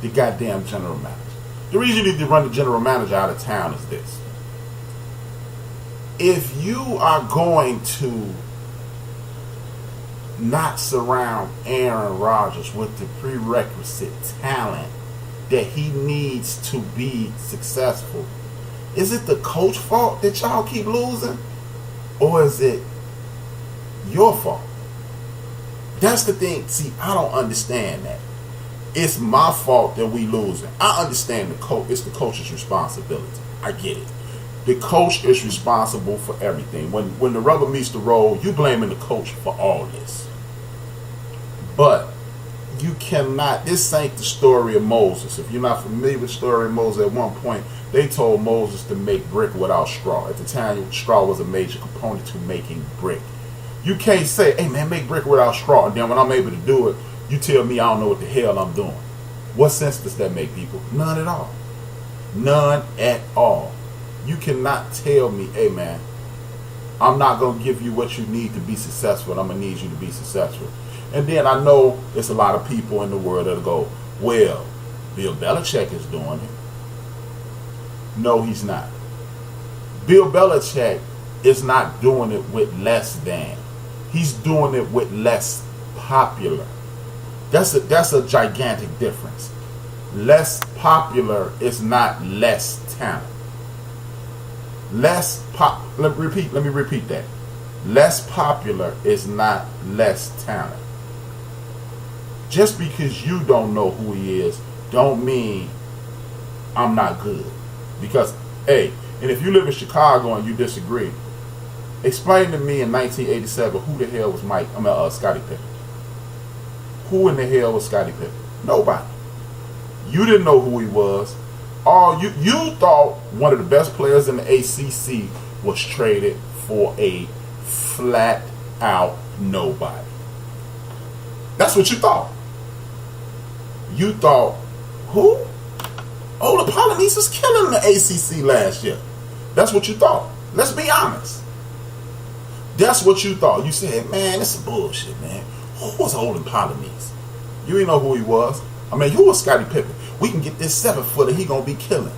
the goddamn general manager. The reason you need to run the general manager out of town is this. If you are going to not surround Aaron Rodgers with the prerequisite talent that he needs to be successful, is it the coach fault that y'all keep losing? Or is it your fault? That's the thing. See, I don't understand that. It's my fault that we losing. I understand the coach. It's the coach's responsibility. I get it. The coach is responsible for everything. When the rubber meets the road, you blaming the coach for all this. But you cannot. This ain't the story of Moses. If you're not familiar with the story of Moses, at one point they told Moses to make brick without straw. At the time, straw was a major component to making brick. You can't say, "Hey man, make brick without straw," and then when I'm able to do it, you tell me I don't know what the hell I'm doing. What sense does that make, people? None at all. None at all. You cannot tell me, "Hey man, I'm not going to give you what you need to be successful, and I'm going to need you to be successful." And then I know there's a lot of people in the world that'll go, "Well, Bill Belichick is doing it." No, he's not. Bill Belichick is not doing it with less than. He's doing it with less popular. That's a gigantic difference. Less popular is not less talent. Let me repeat that. Less popular is not less talent. Just because you don't know who he is, don't mean I'm not good. Because, hey, and if you live in Chicago and you disagree, explain to me in 1987 who the hell was Scottie Pippen. Who in the hell was Scottie Pippen? Nobody. You didn't know who he was. You thought one of the best players in the ACC was traded for a flat out nobody. That's what you thought. You thought, who? Oh, the Polynesians was killing the ACC last year. That's what you thought. Let's be honest. That's what you thought. You said, "Man, this is bullshit, man. Who was Olin Polynesian?" You didn't know who he was. I mean, who was Scottie Pippen? We can get this 7-footer, he gonna be killing.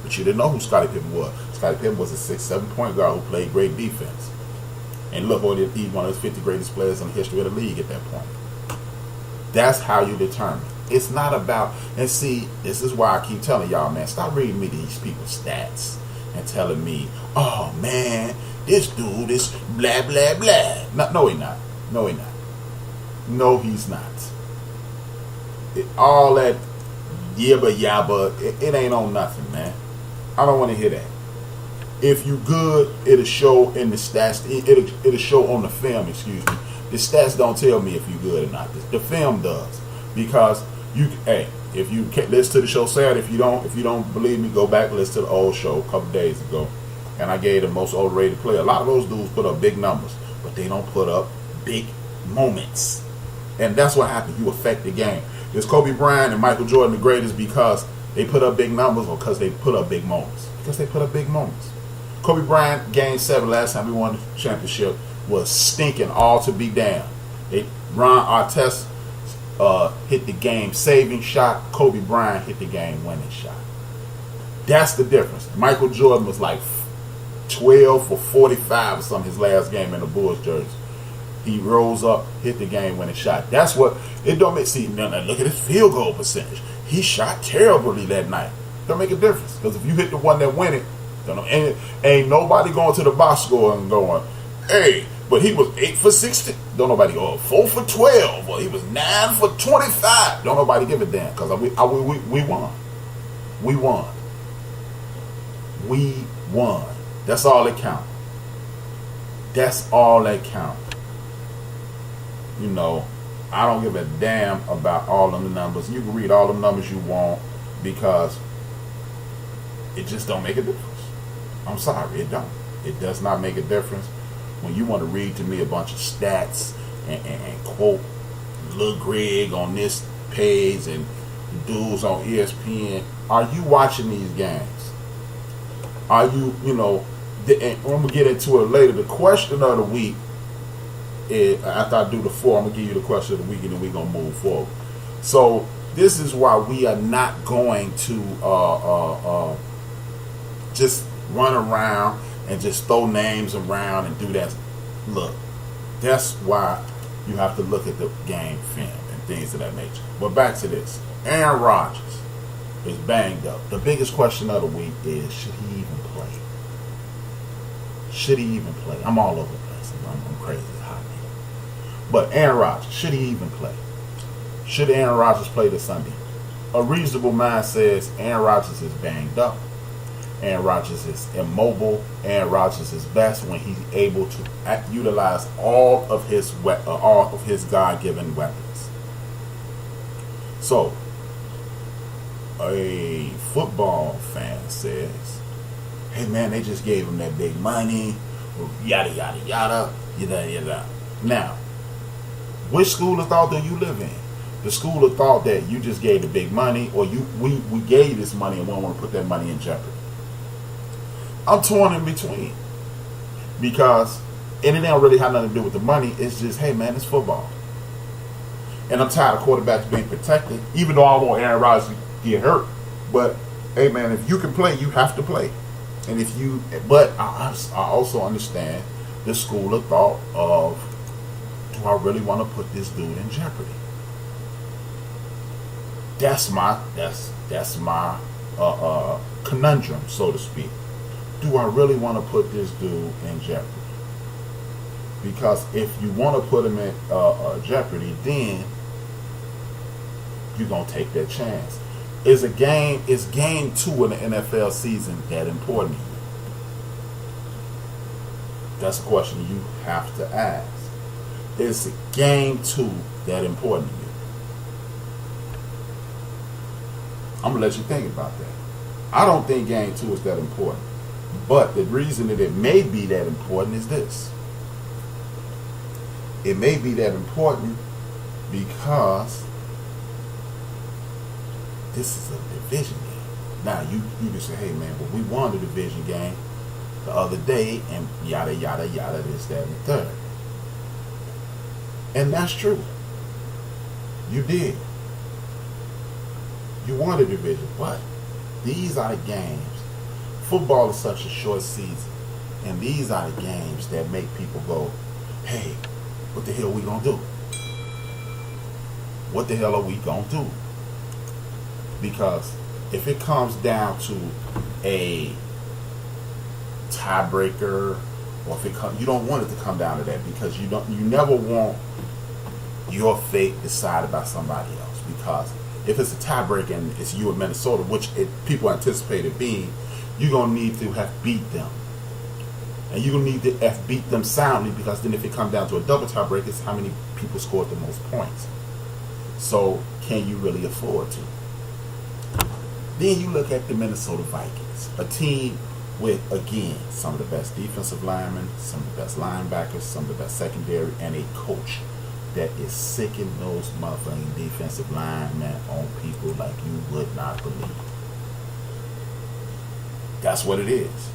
But you didn't know who Scottie Pippen was. Scottie Pippen was a 6'7" point guard who played great defense. And look, he's one of the 50 greatest players in the history of the league at that point. That's how you determine. It's not about, and see, this is why I keep telling y'all, man, stop reading me these people's stats and telling me, "Oh man, this dude is blah blah blah." No, he's not. No, he's not. No, he's not. All that yabba yabba, it ain't on nothing, man. I don't want to hear that. If you good, it'll show in the stats. It'll show on the film. Excuse me. The stats don't tell me if you good or not. The film does, because if you can't listen to the show Saturday, if you don't believe me, go back and listen to the old show a couple days ago, and I gave the most overrated player. A lot of those dudes put up big numbers, but they don't put up big moments, and that's what happened. You affect the game. Is Kobe Bryant and Michael Jordan the greatest because they put up big numbers, or because they put up big moments? Because they put up big moments. Kobe Bryant, Game 7 last time we won the championship, was stinking all to be damned. Ron Artest hit the game-saving shot. Kobe Bryant hit the game-winning shot. That's the difference. Michael Jordan was like 12 for 45 or something his last game in the Bulls jersey. He rose up, hit the game-winning shot. That's what it don't make. See, now look at his field goal percentage. He shot terribly that night. Don't make a difference, because if you hit the one that win it, ain't nobody going to the box score and going, "Hey, but he was 8 for 16." Don't nobody go 4 for 12, or he was 9 for 25. Don't nobody give a damn, because we won. We won. We won. That's all that count. That's all that count. You know, I don't give a damn about all of the numbers. You can read all the numbers you want, because it just don't make a difference. I'm sorry, it don't. It does not make a difference. When you want to read to me a bunch of stats and quote Lil Greg on this page and dudes on ESPN, are you watching these games? Are you, and I'm going to get into it later. The question of the week is, after I do the 4, I'm going to give you the question of the week, and then we're going to move forward. So, This is why we are not going to just run around and just throw names around and do that. Look, that's why you have to look at the game film and things of that nature. But back to this. Aaron Rodgers is banged up. The biggest question of the week is, should he even play? Should he even play? I'm all over the place. I'm crazy hot here. But Aaron Rodgers, should he even play? Should Aaron Rodgers play this Sunday? A reasonable mind says Aaron Rodgers is banged up. Aaron Rodgers is immobile. Aaron Rodgers is best when he's able to utilize all of his God-given weapons. So, a football fan says, "Hey man, they just gave him that big money, yada yada yada, yada yada." Now, which school of thought do you live in? The school of thought that you just gave the big money, or we gave this money and we don't want to put that money in jeopardy. I'm torn in between, because and it don't really have nothing to do with the money. It's just, hey man, it's football, and I'm tired of quarterbacks being protected. Even though I want Aaron Rodgers to get hurt, but hey man, if you can play, you have to play. And if you, but I also understand the school of thought of, do I really want to put this dude in jeopardy? That's my conundrum, so to speak. Do I really want to put this dude in jeopardy? Because if you want to put him in jeopardy, then you're gonna take that chance. Is game 2 in the NFL season that important to you? That's a question you have to ask. Is game 2 that important to you? I'm gonna let you think about that. I don't think game 2 is that important. But the reason that it may be that important is this. It may be that important because this is a division game. Now, you can say, hey man, but we won the division game the other day and yada, yada, yada, this, that, and the third. And that's true. You did. You won the division. But these are the games. Football is such a short season. And these are the games that make people go, hey, what the hell are we going to do? What the hell are we going to do? Because if it comes down to a tiebreaker, or if you don't want it to come down to that, because you never want your fate decided by somebody else. Because if it's a tiebreaker and it's you and Minnesota, which people anticipate it being, you're going to need to have beat them. And you're going to need to have beat them soundly, because then if it comes down to a double tiebreaker, it's how many people scored the most points. So can you really afford to? Then you look at the Minnesota Vikings, a team with, again, some of the best defensive linemen, some of the best linebackers, some of the best secondary, and a coach that is sicking those motherfucking defensive linemen on people like you would not believe. That's what it is.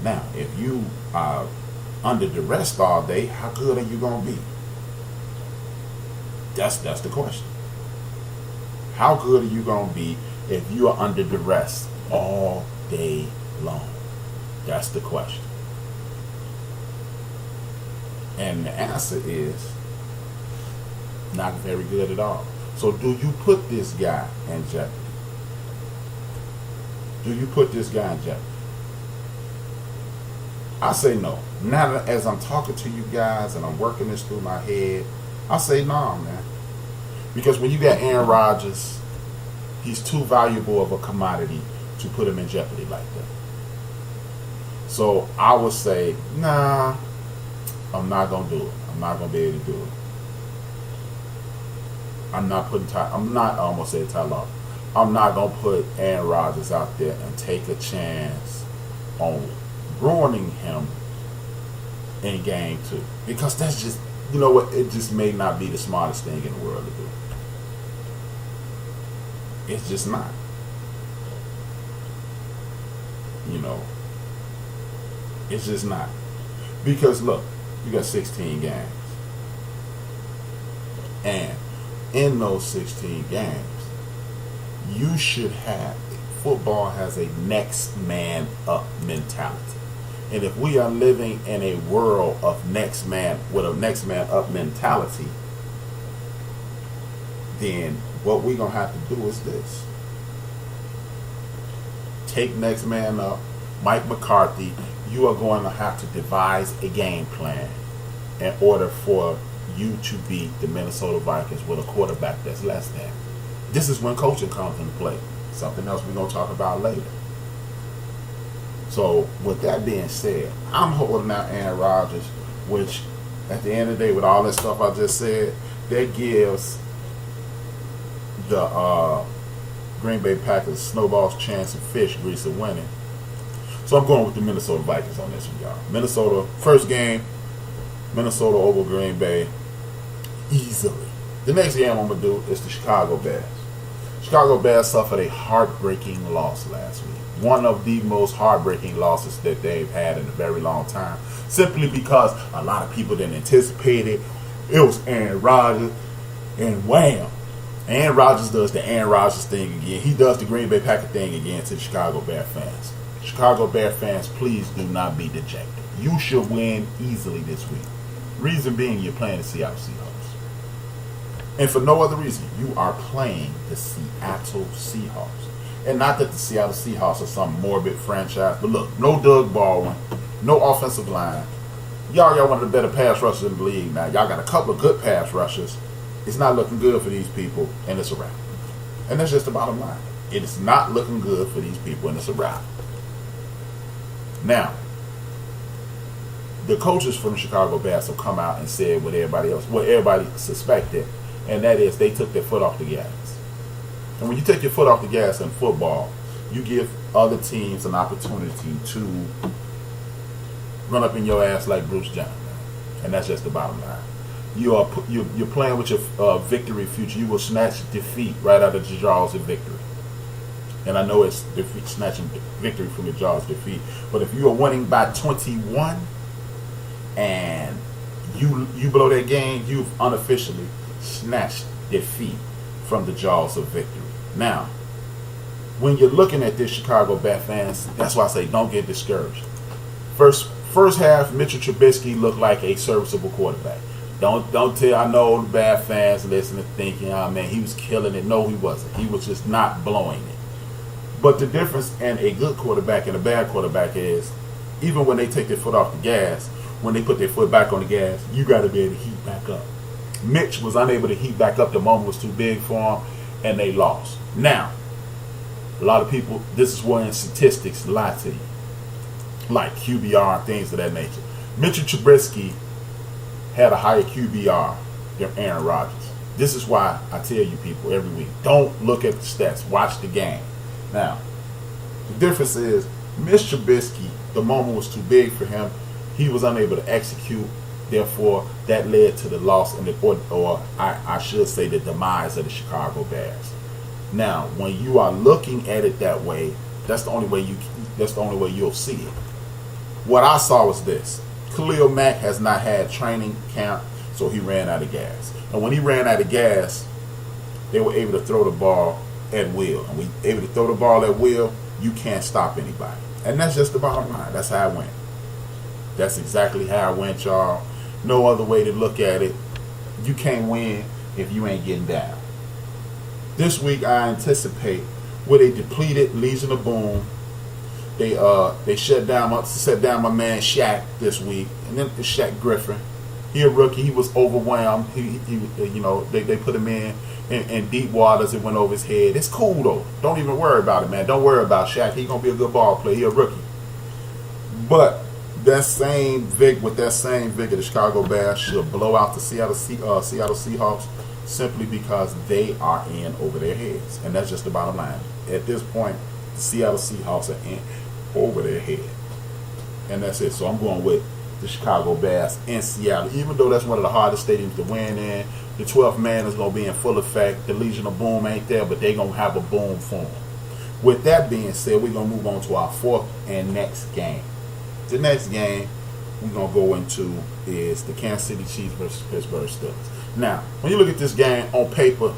Now, if you are under duress all day, how good are you going to be? That's the question. How good are you going to be if you are under duress all day long? That's the question. And the answer is not very good at all. So do you put this guy in jeopardy? Do you put this guy in jeopardy? I say no. Now that as I'm talking to you guys and I'm working this through my head, I say no, man. Because when you got Aaron Rodgers, he's too valuable of a commodity to put him in jeopardy like that. So I would say, nah, I'm not going to do it. I'm not going to be able to do it. I'm not going to put Aaron Rodgers out there and take a chance on ruining him in game 2. Because that's just, you know what, it just may not be the smartest thing in the world to do. It's just not. You know, it's just not. Because look, you got 16 games. And in those 16 games, you should have, football has a next man up mentality. And if we are living in a world of next man with a next man up mentality, then what we're going to have to do is this. Take next man up. Mike McCarthy, you are going to have to devise a game plan in order for you to beat the Minnesota Vikings with a quarterback that's less than. This is when coaching comes into play. Something else we're going to talk about later. So, with that being said, I'm holding out Aaron Rodgers, which, at the end of the day, with all that stuff I just said, that gives the Green Bay Packers snowball's chance of fish grease of winning. So I'm going with the Minnesota Vikings on this one, y'all. Minnesota, first game, Minnesota over Green Bay, easily. The next game I'm going to do is the Chicago Bears. Chicago Bears suffered a heartbreaking loss last week. One of the most heartbreaking losses that they've had in a very long time. Simply because a lot of people didn't anticipate it. It was Aaron Rodgers, and wham! Aaron Rodgers does the Aaron Rodgers thing again. He does the Green Bay Packers thing again to the Chicago Bears fans. Chicago Bears fans, please do not be dejected. You should win easily this week. Reason being, you're playing the Seattle Seahawks. And for no other reason, you are playing the Seattle Seahawks. And not that the Seattle Seahawks are some morbid franchise, but look, no Doug Baldwin, no offensive line. Y'all one of the better pass rushers in the league now. Y'all got a couple of good pass rushers. It's not looking good for these people, and it's a wrap. And that's just the bottom line. It is not looking good for these people, and it's a wrap. Now, the coaches from the Chicago Bears have come out and said what everybody suspected, and that is they took their foot off the gas. And when you take your foot off the gas in football, you give other teams an opportunity to run up in your ass like Bruce Johnson. And that's just the bottom line. You're playing with your victory future. You will snatch defeat right out of the jaws of victory. And I know it's snatching victory from your jaws of defeat. But if you are winning by 21 and you blow that game, you've unofficially snatched defeat from the jaws of victory. Now, when you're looking at this, Chicago Bears fans, that's why I say don't get discouraged. First half, Mitchell Trubisky looked like a serviceable quarterback. Don't tell, I know the Bears fans listening thinking, oh man, he was killing it. No, he wasn't. He was just not blowing it. But the difference in a good quarterback and a bad quarterback is, even when they take their foot off the gas, when they put their foot back on the gas, you got to be able to heat back up. Mitch was unable to heat back up. The moment was too big for him, and they lost. Now, a lot of people, this is when statistics lie to you, like QBR and things of that nature. Mitchell Trubisky had a higher QBR than Aaron Rodgers. This is why I tell you people every week, don't look at the stats, watch the game. Now, the difference is, Mitch Trubisky, the moment was too big for him. He was unable to execute. Therefore, that led to the loss and I should say the demise of the Chicago Bears. Now, when you are looking at it that way, that's the only way you'll see it. What I saw was this: Khalil Mack has not had training camp, so he ran out of gas. And when he ran out of gas, they were able to throw the ball at will. And when you're able to throw the ball at will, you can't stop anybody. And that's just the bottom line. That's how it went. That's exactly how it went, y'all. No other way to look at it. You can't win if you ain't getting down. This week, I anticipate with a depleted Legion of Boom, they set down my man Shaq this week, and then Shaq Griffin. He a rookie. He was overwhelmed. He they put him in deep waters. It went over his head. It's cool though. Don't even worry about it, man. Don't worry about Shaq. He gonna be a good ball player. He a rookie. But with that same vigor, the Chicago Bears should blow out the Seattle Seahawks simply because they are in over their heads. And that's just the bottom line. At this point, the Seattle Seahawks are in over their head. And that's it. So I'm going with the Chicago Bears in Seattle. Even though that's one of the hardest stadiums to win in, the 12th man is going to be in full effect. The Legion of Boom ain't there, but they're going to have a boom for them. With that being said, we're going to move on to our fourth and next game. The next game we're going to go into is the Kansas City Chiefs versus Pittsburgh Steelers. Now, when you look at this game on paper,